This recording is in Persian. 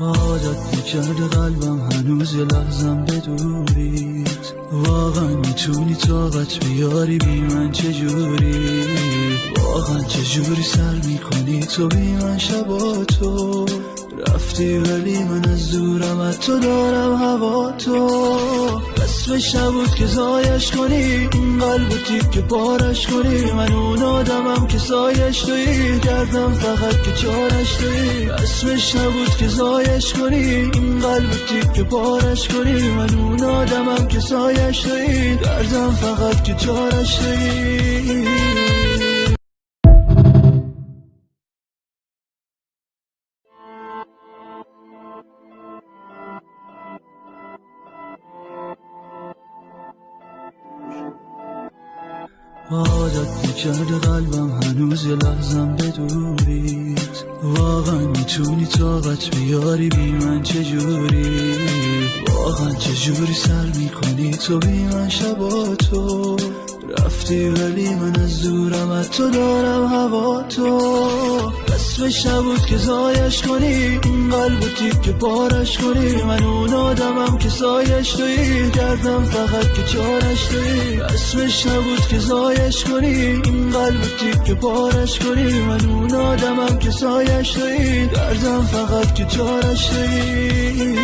عادت نکرده قلبم هنوز یه لحظم بدوریت. واقعا میتونی طاقت بیاری بی من چجوری؟ واقعا چجوری سر میکنی تو بی من شبا تو؟ رفتی ولی من از دورم از تو دارم هوا تو. اسمش نبود که زایش کنی این قلب تیک که پارش کنی. من اون آدمم که سایش تویی کردم فقط که چارش تویی. اسمش نبود که زایش کنی این قلب تیک که پارش کنی. من اون آدمم که سایش تویی کردم فقط که چارش تویی. عادت نکرده قلبم هنوز یه لحظم بدوریت. واقعا میتونی طاقت بیاری بی من چجوری؟ واقعا چجوری سر میکنی تو بی من شبا تو؟ رفتی ولی من از دورم از تو دارم هوا تو. اسمش نبود که زایش کنی این قلب تیک که پارش کنی. من اون آدمم که سایش تویی کردم فقط که چارش تویی. اسمش نبود که زایش کنی این قلب تیک که پارش کنی. من اون آدمم که سایش تویی کردم فقط که چارش تویی.